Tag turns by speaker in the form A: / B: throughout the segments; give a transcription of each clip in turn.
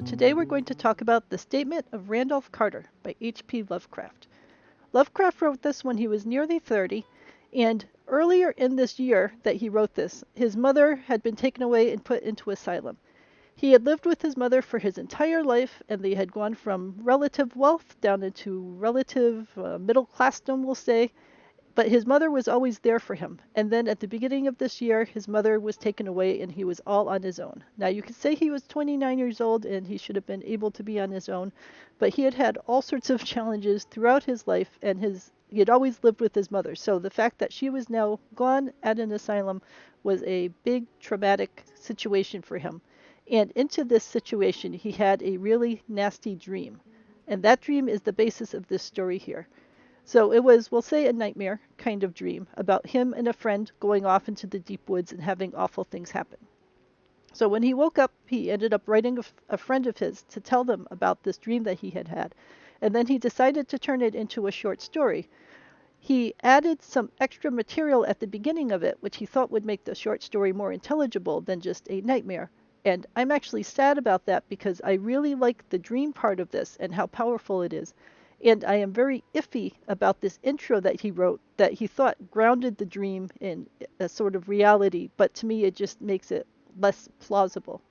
A: Today we're going to talk about The Statement of Randolph Carter by H.P. Lovecraft. Lovecraft wrote this when he was nearly 30, and earlier in this year that he wrote this, his mother had been taken away and put into asylum. He had lived with his mother for his entire life, and they had gone from relative wealth down into relative middle classdom, we'll say, but his mother was always there for him. And then at the beginning of this year, his mother was taken away and he was all on his own. Now, you could say he was 29 years old and he should have been able to be on his own, but he had had all sorts of challenges throughout his life, and he had always lived with his mother. So the fact that she was now gone at an asylum was a big traumatic situation for him. And into this situation, he had a really nasty dream. And that dream is the basis of this story here. So it was, we'll say, a nightmare kind of dream about him and a friend going off into the deep woods and having awful things happen. So when he woke up, he ended up writing a friend of his to tell them about this dream that he had had. And then he decided to turn it into a short story. He added some extra material at the beginning of it, which he thought would make the short story more intelligible than just a nightmare. And I'm actually sad about that because I really like the dream part of this and how powerful it is. And I am very iffy about this intro that he wrote that he thought grounded the dream in a sort of reality, but to me it just makes it less plausible.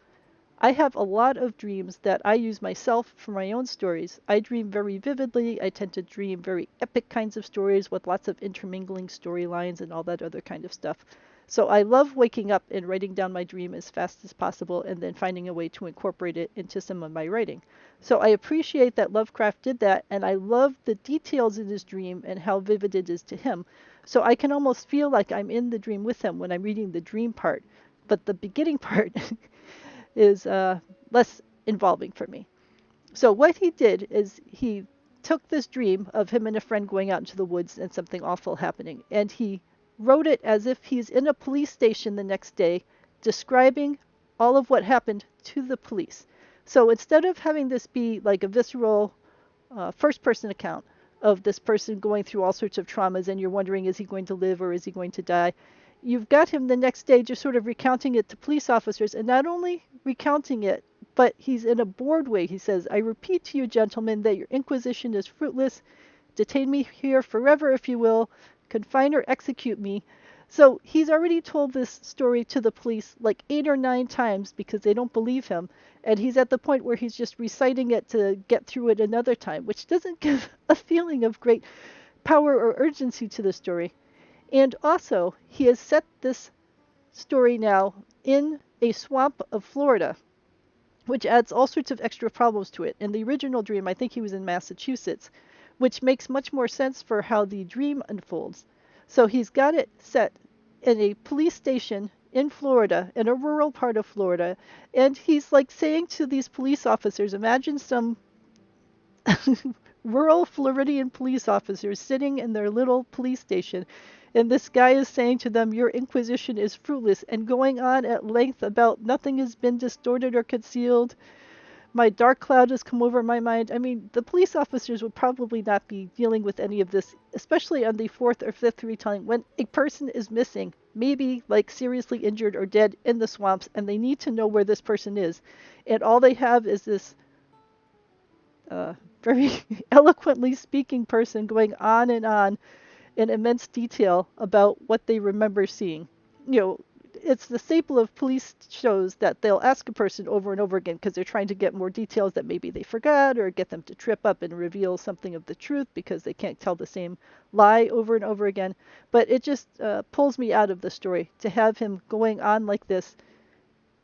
A: I have a lot of dreams that I use myself for my own stories. I dream very vividly. I tend to dream very epic kinds of stories with lots of intermingling storylines and all that other kind of stuff. So I love waking up and writing down my dream as fast as possible and then finding a way to incorporate it into some of my writing. So I appreciate that Lovecraft did that, and I love the details in his dream and how vivid it is to him. So I can almost feel like I'm in the dream with him when I'm reading the dream part. But the beginning part is less involving for me. So what he did is he took this dream of him and a friend going out into the woods and something awful happening, and he wrote it as if he's in a police station the next day, describing all of what happened to the police. So instead of having this be like a visceral first-person account of this person going through all sorts of traumas and you're wondering, is he going to live or is he going to die? You've got him the next day just sort of recounting it to police officers, and not only recounting it, but he's in a bored way. He says, I repeat to you, gentlemen, that your inquisition is fruitless. Detain me here forever, if you will. Confine or execute me. So he's already told this story to the police like 8 or 9 times because they don't believe him. And he's at the point where he's just reciting it to get through it another time, which doesn't give a feeling of great power or urgency to the story. And also, he has set this story now in a swamp of Florida, which adds all sorts of extra problems to it. In the original dream, I think he was in Massachusetts, which makes much more sense for how the dream unfolds. So he's got it set in a police station in Florida, in a rural part of Florida, and he's like saying to these police officers, imagine some rural Floridian police officers sitting in their little police station, and this guy is saying to them, your inquisition is fruitless, and going on at length about nothing has been distorted or concealed. My dark cloud has come over my mind. I mean, the police officers would probably not be dealing with any of this, especially on the 4th or 5th retelling when a person is missing, maybe like seriously injured or dead in the swamps, and they need to know where this person is. And all they have is this very eloquently speaking person going on in immense detail about what they remember seeing. You know, it's the staple of police shows that they'll ask a person over and over again because they're trying to get more details that maybe they forgot, or get them to trip up and reveal something of the truth because they can't tell the same lie over and over again. But it just pulls me out of the story to have him going on like this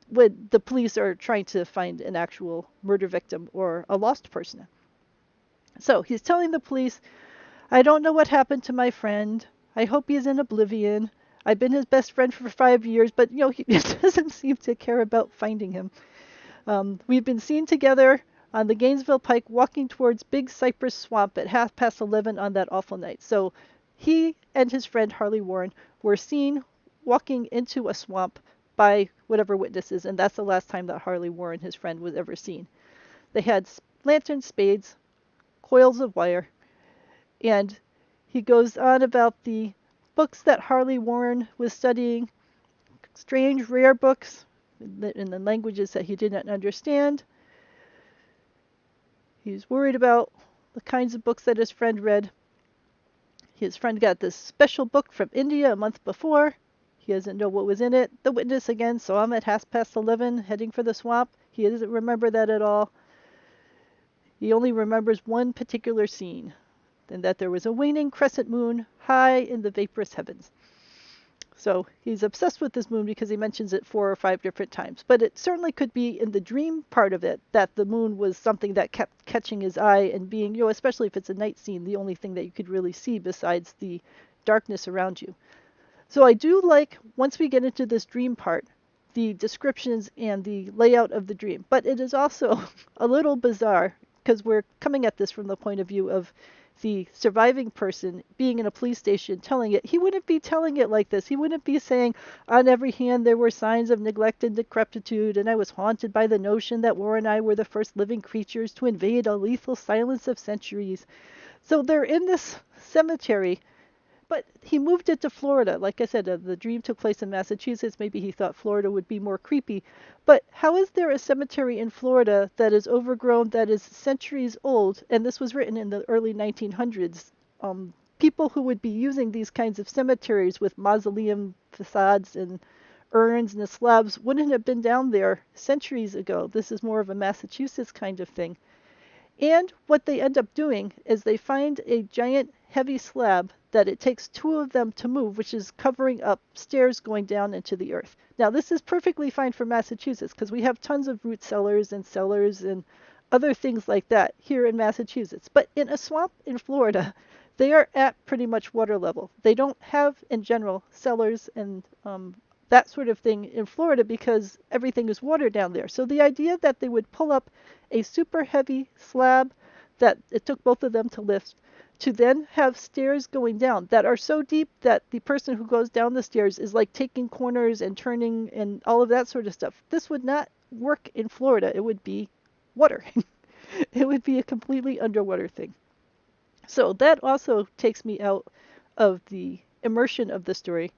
A: when the police are trying to find an actual murder victim or a lost person. So he's telling the police, I don't know what happened to my friend. I hope he's in oblivion. I've been his best friend for 5 years, but he doesn't seem to care about finding him. We've been seen together on the Gainesville Pike walking towards Big Cypress Swamp at 11:30 on that awful night. So he and his friend Harley Warren were seen walking into a swamp by whatever witnesses, and that's the last time that Harley Warren, his friend, was ever seen. They had lanterns, spades, coils of wire, and he goes on about the books that Harley Warren was studying, strange, rare books in the languages that he did not understand. He's worried about the kinds of books that his friend read. His friend got this special book from India a month before. He doesn't know what was in it. The witness again saw him at 11:30, heading for the swamp. He doesn't remember that at all. He only remembers one particular scene, and that there was a waning crescent moon high in the vaporous heavens. So he's obsessed with this moon because he mentions it 4 or 5 different times. But it certainly could be in the dream part of it that the moon was something that kept catching his eye and being, especially if it's a night scene, the only thing that you could really see besides the darkness around you. So I do like, once we get into this dream part, the descriptions and the layout of the dream. But it is also a little bizarre because we're coming at this from the point of view of the surviving person being in a police station telling it. He wouldn't be telling it like this. He wouldn't be saying, on every hand there were signs of neglect and decrepitude, and I was haunted by the notion that War and I were the first living creatures to invade a lethal silence of centuries. So they're in this cemetery, but he moved it to Florida. Like I said, the dream took place in Massachusetts. Maybe he thought Florida would be more creepy. But how is there a cemetery in Florida that is overgrown, that is centuries old? And this was written in the early 1900s. People who would be using these kinds of cemeteries with mausoleum facades and urns and slabs wouldn't have been down there centuries ago. This is more of a Massachusetts kind of thing. And what they end up doing is they find a giant heavy slab that it takes 2 of them to move, which is covering up stairs going down into the earth. Now, this is perfectly fine for Massachusetts because we have tons of root cellars and other things like that here in Massachusetts. But in a swamp in Florida, they are at pretty much water level. They don't have, in general, cellars and that sort of thing in Florida because everything is water down there. So the idea that they would pull up a super heavy slab that it took both of them to lift, to then have stairs going down that are so deep that the person who goes down the stairs is like taking corners and turning and all of that sort of stuff. This would not work in Florida. It would be water. It would be a completely underwater thing. So that also takes me out of the immersion of the story.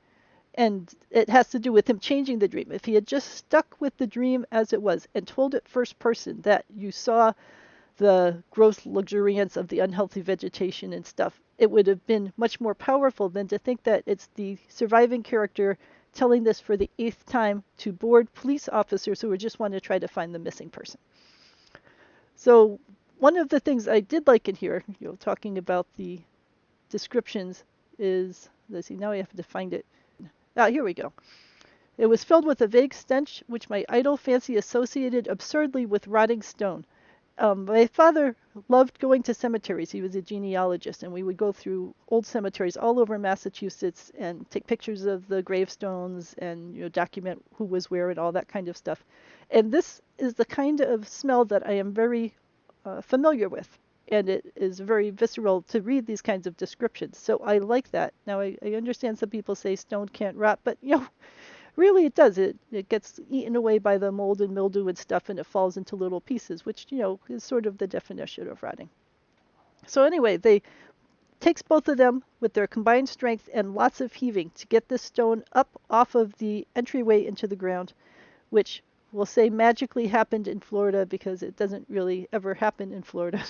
A: And it has to do with him changing the dream. If he had just stuck with the dream as it was and told it first person, that you saw the gross luxuriance of the unhealthy vegetation and stuff, it would have been much more powerful than to think that it's the surviving character telling this for the 8th time to bored police officers who just want to try to find the missing person. So one of the things I did like in here, talking about the descriptions, is, let's see, now I have to find it. Ah, here we go. It was filled with a vague stench which my idle fancy associated absurdly with rotting stone. My father loved going to cemeteries. He was a genealogist, and we would go through old cemeteries all over Massachusetts and take pictures of the gravestones and document who was where and all that kind of stuff. And this is the kind of smell that I am very familiar with. And it is very visceral to read these kinds of descriptions. So I like that. Now, I understand some people say stone can't rot, but, really it does. It gets eaten away by the mold and mildew and stuff, and it falls into little pieces, which, is sort of the definition of rotting. So anyway, they takes both of them with their combined strength and lots of heaving to get this stone up off of the entryway into the ground, which we'll say magically happened in Florida because it doesn't really ever happen in Florida.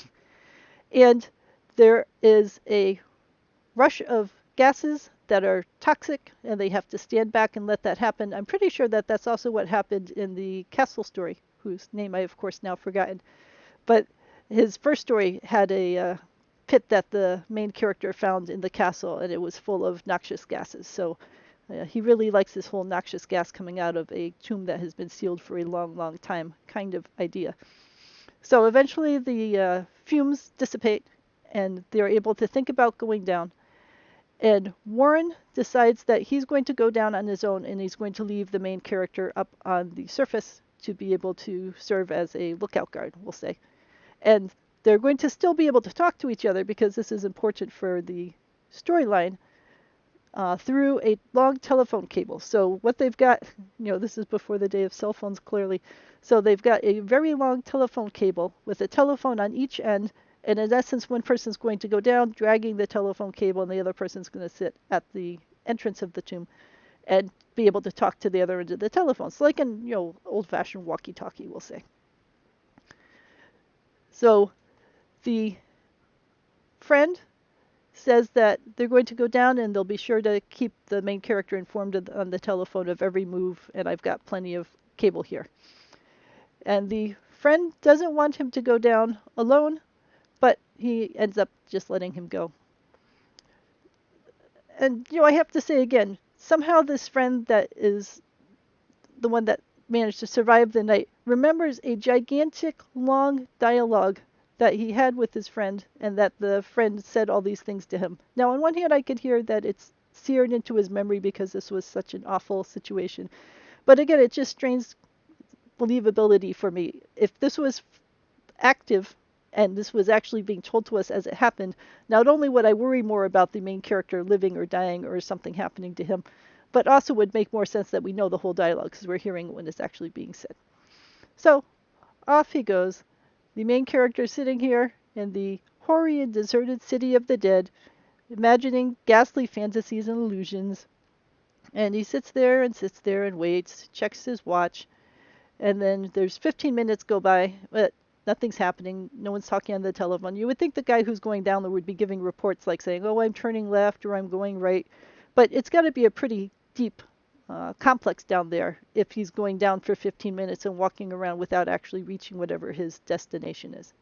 A: And there is a rush of gases that are toxic, and they have to stand back and let that happen. I'm pretty sure that that's also what happened in the Castle story, whose name I, of course, now forgotten. But his first story had a pit that the main character found in the castle, and it was full of noxious gases. So he really likes this whole noxious gas coming out of a tomb that has been sealed for a long, long time kind of idea. So eventually the fumes dissipate, and they're able to think about going down. And Warren decides that he's going to go down on his own, and he's going to leave the main character up on the surface to be able to serve as a lookout guard, we'll say. And they're going to still be able to talk to each other because this is important for the storyline, through a long telephone cable. So what they've got, this is before the day of cell phones, clearly. So they've got a very long telephone cable with a telephone on each end. And in essence, one person's going to go down, dragging the telephone cable, and the other person's going to sit at the entrance of the tomb and be able to talk to the other end of the telephone. So like an, old-fashioned walkie-talkie, we'll say. So The friend says that they're going to go down and they'll be sure to keep the main character informed on the telephone of every move, and I've got plenty of cable here. And the friend doesn't want him to go down alone, but he ends up just letting him go. And, I have to say again, somehow this friend that is the one that managed to survive the night remembers a gigantic, long dialogue that he had with his friend, and that the friend said all these things to him. Now, on one hand, I could hear that it's seared into his memory because this was such an awful situation. But again, it just strains believability for me. If this was active and this was actually being told to us as it happened, not only would I worry more about the main character living or dying or something happening to him, but also would make more sense that we know the whole dialogue because we're hearing it when it's actually being said. So off he goes. The main character sitting here in the hoary and deserted city of the dead, imagining ghastly fantasies and illusions. And he sits there and waits, checks his watch, and then there's 15 minutes go by, but nothing's happening. No one's talking on the telephone. You would think the guy who's going down there would be giving reports like saying, oh, I'm turning left or I'm going right. But it's got to be a pretty deep complex down there if he's going down for 15 minutes and walking around without actually reaching whatever his destination is.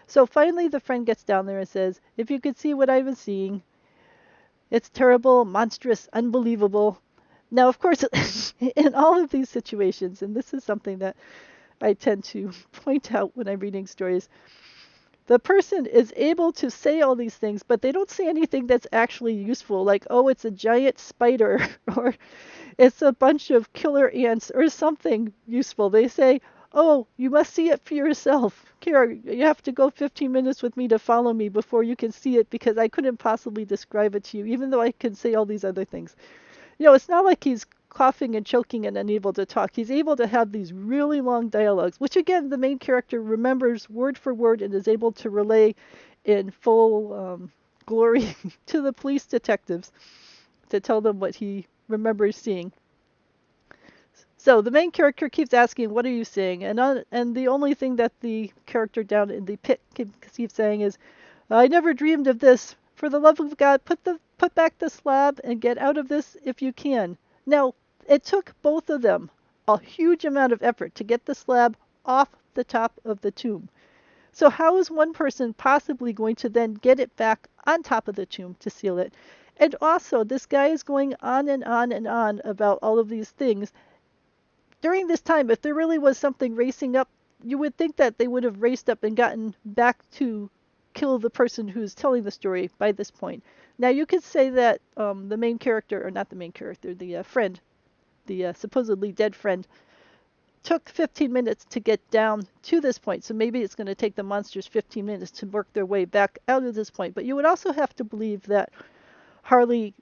A: So finally the friend gets down there and says, if you could see what I was seeing, it's terrible, monstrous, unbelievable. Now, of course, in all of these situations, and this is something that I tend to point out when I'm reading stories, the person is able to say all these things, but they don't say anything that's actually useful, like, oh, it's a giant spider, or it's a bunch of killer ants, or something useful. They say, oh, you must see it for yourself. Here, you have to go 15 minutes with me to follow me before you can see it, because I couldn't possibly describe it to you, even though I can say all these other things. It's not like he's coughing and choking and unable to talk. He's able to have these really long dialogues, which again, the main character remembers word for word and is able to relay in full glory to the police detectives to tell them what he remembers seeing. So the main character keeps asking, what are you seeing? And the only thing that the character down in the pit keeps saying is, I never dreamed of this. For the love of God, put back the slab and get out of this if you can. Now, it took both of them a huge amount of effort to get the slab off the top of the tomb. So how is one person possibly going to then get it back on top of the tomb to seal it? And also, this guy is going on and on and on about all of these things. During this time, if there really was something racing up, you would think that they would have raced up and gotten back to kill the person who's telling the story by this point. Now, you could say that the main character, or not the main character, the friend, the supposedly dead friend, took 15 minutes to get down to this point. So maybe it's going to take the monsters 15 minutes to work their way back out of this point. But you would also have to believe that Harley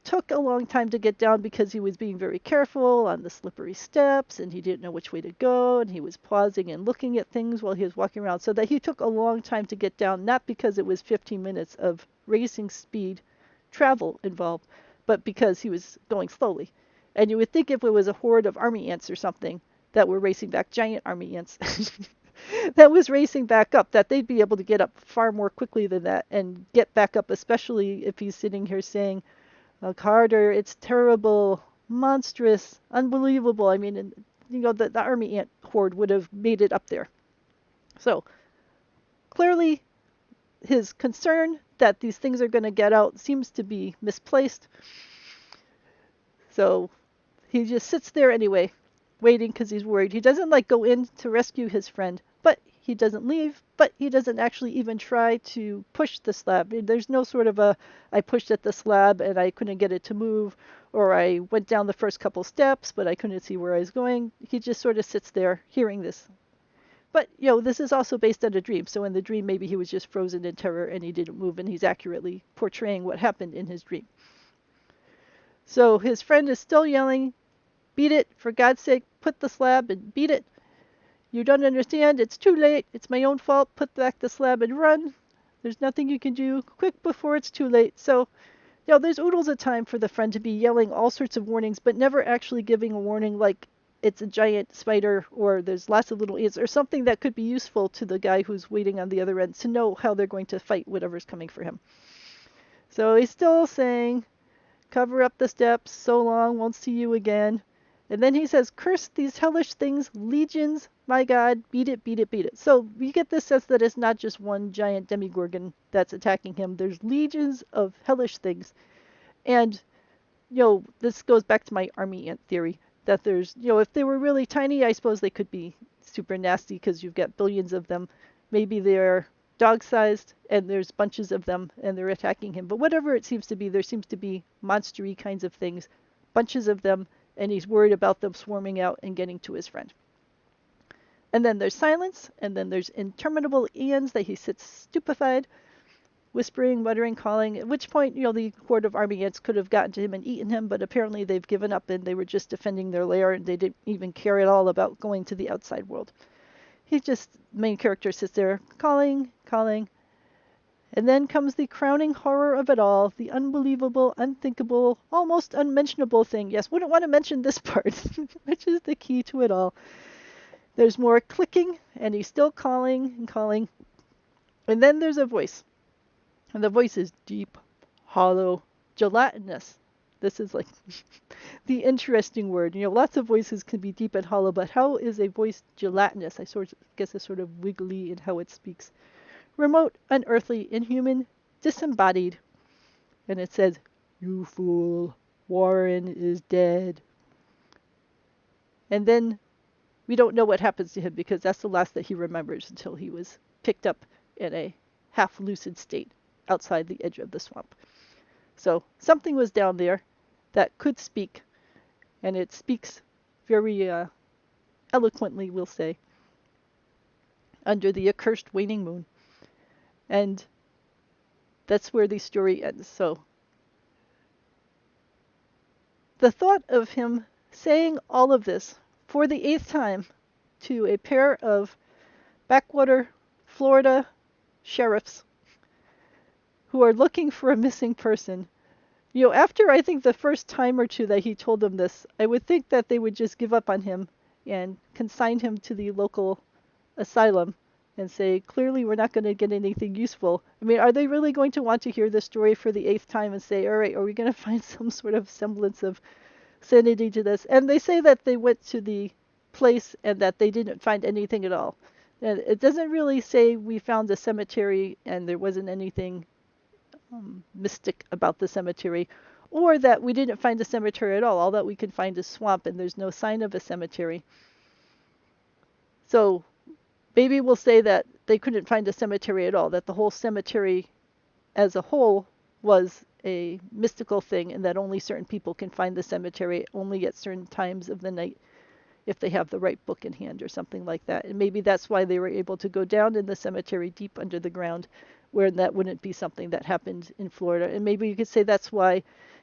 A: took a long time to get down because he was being very careful on the slippery steps and he didn't know which way to go and he was pausing and looking at things while he was walking around, so that he took a long time to get down, not because it was 15 minutes of racing speed travel involved, but because he was going slowly. And you would think if it was a horde of army ants or something that were racing back, giant army ants that was racing back up, that they'd be able to get up far more quickly than that and get back up, especially if he's sitting here saying, Carter, it's terrible, monstrous, unbelievable. I mean, the army ant horde would have made it up there. So clearly his concern that these things are going to get out seems to be misplaced. So he just sits there anyway, waiting because he's worried. He doesn't go in to rescue his friend, but he doesn't leave, but he doesn't actually even try to push the slab. There's no sort of I pushed at the slab and I couldn't get it to move, or I went down the first couple steps but I couldn't see where I was going. He just sort of sits there hearing this. But, this is also based on a dream. So in the dream, maybe he was just frozen in terror and he didn't move, and he's accurately portraying what happened in his dream. So his friend is still yelling, beat it, for God's sake, put the slab and beat it. You don't understand. It's too late. It's my own fault. Put back the slab and run. There's nothing you can do. Quick before it's too late. So, there's oodles of time for the friend to be yelling all sorts of warnings, but never actually giving a warning like, it's a giant spider or there's lots of little ants or something that could be useful to the guy who's waiting on the other end to know how they're going to fight whatever's coming for him. So he's still saying, cover up the steps, so long, won't see you again. And then he says, curse these hellish things, legions, my God, beat it, beat it, beat it. So we get this sense that it's not just one giant demigorgon that's attacking him. There's legions of hellish things. And, this goes back to my army ant theory, that there's, if they were really tiny, I suppose they could be super nasty because you've got billions of them. Maybe they're dog-sized and there's bunches of them and they're attacking him. But whatever it seems to be, there seems to be monstery kinds of things, bunches of them, and he's worried about them swarming out and getting to his friend. And then there's silence, and then there's interminable eons that he sits stupefied, whispering, muttering, calling, at which point, the horde of army ants could have gotten to him and eaten him, but apparently they've given up and they were just defending their lair and they didn't even care at all about going to the outside world. Main character sits there calling, calling, and then comes the crowning horror of it all, the unbelievable, unthinkable, almost unmentionable thing. Yes, wouldn't want to mention this part, which is the key to it all. There's more clicking, and he's still calling and calling. And then there's a voice. And the voice is deep, hollow, gelatinous. This is like the interesting word. Lots of voices can be deep and hollow, but how is a voice gelatinous? I guess it's sort of wiggly in how it speaks. Remote, unearthly, inhuman, disembodied. And it says, "You fool, Warren is dead." And then we don't know what happens to him because that's the last that he remembers until he was picked up in a half-lucid state outside the edge of the swamp. So something was down there that could speak, and it speaks very eloquently, we'll say, under the accursed waning moon. And that's where the story ends. So the thought of him saying all of this for the 8th time to a pair of backwater Florida sheriffs who are looking for a missing person. After I think the first time or two that he told them this, I would think that they would just give up on him and consign him to the local asylum and say, clearly we're not going to get anything useful. I mean, are they really going to want to hear this story for the 8th time and say, all right, are we going to find some sort of semblance of sanity to this? And they say that they went to the place and that they didn't find anything at all. And it doesn't really say we found a cemetery and there wasn't anything mystic about the cemetery, or that we didn't find a cemetery at all that we could find is swamp and there's no sign of a cemetery. So maybe we'll say that they couldn't find a cemetery at all, that the whole cemetery as a whole was a mystical thing and that only certain people can find the cemetery only at certain times of the night if they have the right book in hand or something like that. And maybe that's why they were able to go down in the cemetery deep under the ground, where that wouldn't be something that happened in Florida. And maybe you could say that's why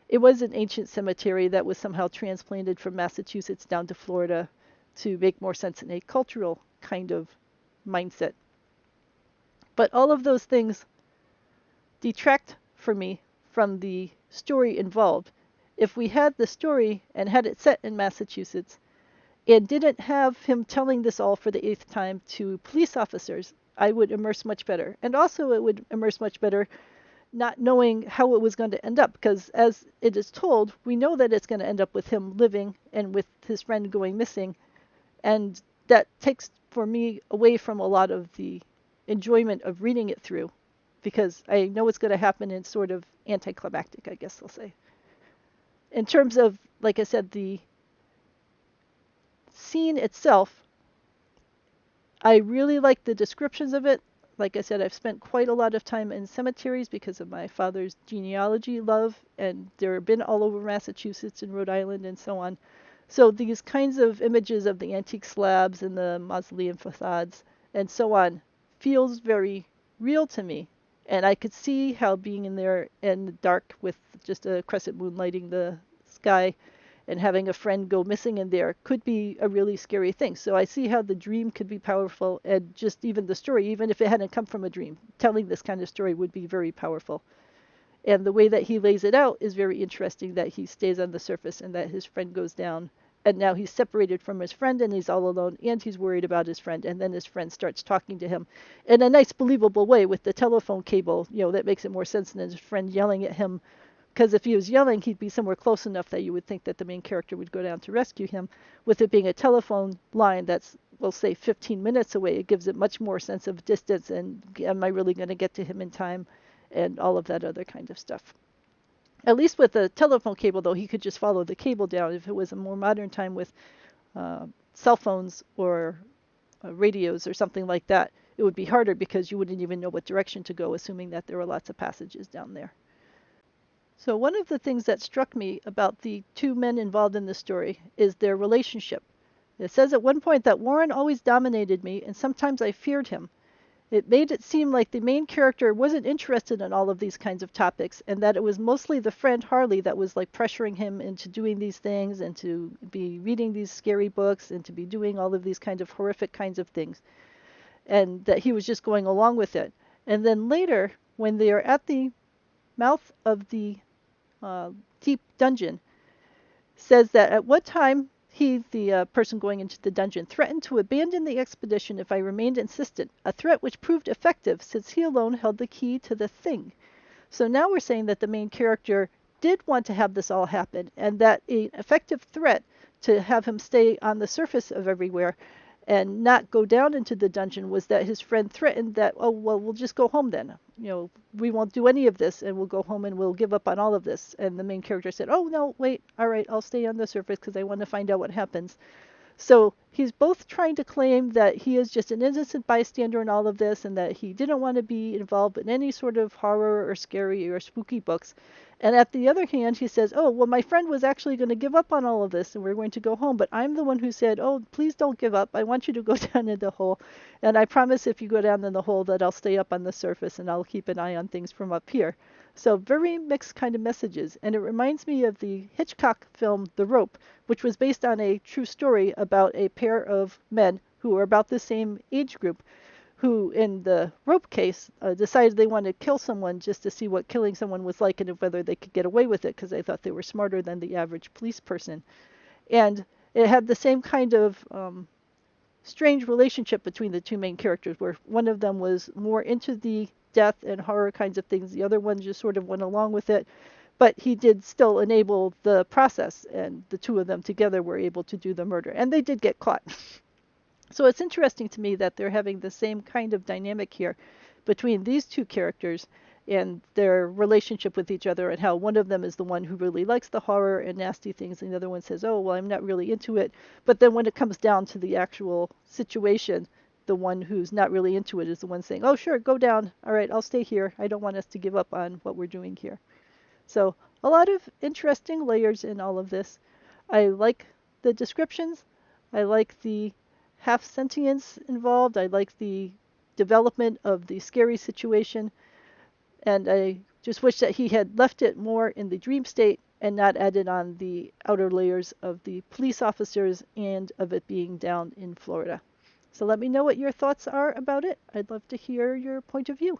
A: it was an ancient cemetery that was somehow transplanted from Massachusetts down to Florida to make more sense in a cultural kind of mindset. But all of those things detract for me from the story involved. If we had the story and had it set in Massachusetts and didn't have him telling this all for the 8th time to police officers, I would immerse much better. And also it would immerse much better not knowing how it was going to end up, because as it is told, we know that it's going to end up with him living and with his friend going missing. And that takes, for me, away from a lot of the enjoyment of reading it through, because I know it's going to happen in sort of anticlimactic, I guess I'll say. In terms of, like I said, the scene itself, I really like the descriptions of it. Like I said, I've spent quite a lot of time in cemeteries because of my father's genealogy love, and they've been all over Massachusetts and Rhode Island and so on. So these kinds of images of the antique slabs and the mausoleum facades and so on feels very real to me. And I could see how being in there in the dark with just a crescent moon lighting the sky and having a friend go missing in there could be a really scary thing. So I see how the dream could be powerful, and just even the story, even if it hadn't come from a dream, telling this kind of story would be very powerful. And the way that he lays it out is very interesting, that he stays on the surface and that his friend goes down and now he's separated from his friend and he's all alone and he's worried about his friend, and then his friend starts talking to him in a nice believable way with the telephone cable, that makes it more sense than his friend yelling at him, because if he was yelling, he'd be somewhere close enough that you would think that the main character would go down to rescue him. With it being a telephone line that's, we'll say, 15 minutes away, it gives it much more sense of distance and am I really going to get to him in time and all of that other kind of stuff. At least with the telephone cable, though, he could just follow the cable down. If it was a more modern time with cell phones or radios or something like that, it would be harder because you wouldn't even know what direction to go, assuming that there were lots of passages down there. So one of the things that struck me about the two men involved in the story is their relationship. It says at one point that Warren always dominated me, and sometimes I feared him. It made it seem like the main character wasn't interested in all of these kinds of topics, and that it was mostly the friend Harley that was like pressuring him into doing these things and to be reading these scary books and to be doing all of these kinds of horrific kinds of things, and that he was just going along with it. And then later, when they are at the mouth of the deep dungeon, says that at one time he, the person going into the dungeon, threatened to abandon the expedition if I remained insistent, a threat which proved effective since he alone held the key to the thing. So now we're saying that the main character did want to have this all happen, and that an effective threat to have him stay on the surface of everywhere and not go down into the dungeon was that his friend threatened that, oh, well, we'll just go home then. We won't do any of this and we'll go home and we'll give up on all of this. And the main character said, oh, no, wait, all right, I'll stay on the surface because I want to find out what happens. So he's both trying to claim that he is just an innocent bystander in all of this and that he didn't want to be involved in any sort of horror or scary or spooky books. And at the other hand, he says, oh, well, my friend was actually going to give up on all of this and we're going to go home. But I'm the one who said, oh, please don't give up. I want you to go down in the hole. And I promise if you go down in the hole that I'll stay up on the surface and I'll keep an eye on things from up here. So very mixed kind of messages. And it reminds me of the Hitchcock film, The Rope, which was based on a true story about a pair of men who were about the same age group who, in the Rope case, decided they wanted to kill someone just to see what killing someone was like and whether they could get away with it because they thought they were smarter than the average police person. And it had the same kind of strange relationship between the two main characters where one of them was more into the death and horror kinds of things. The other one just sort of went along with it. But he did still enable the process, and the two of them together were able to do the murder. And they did get caught. So it's interesting to me that they're having the same kind of dynamic here between these two characters and their relationship with each other, and how one of them is the one who really likes the horror and nasty things, and the other one says, oh, well, I'm not really into it. But then when it comes down to the actual situation, the one who's not really into it is the one saying, oh, sure, go down. All right, I'll stay here. I don't want us to give up on what we're doing here. So a lot of interesting layers in all of this. I like the descriptions. I like the half sentience involved. I like the development of the scary situation. And I just wish that he had left it more in the dream state and not added on the outer layers of the police officers and of it being down in Florida. So let me know what your thoughts are about it. I'd love to hear your point of view.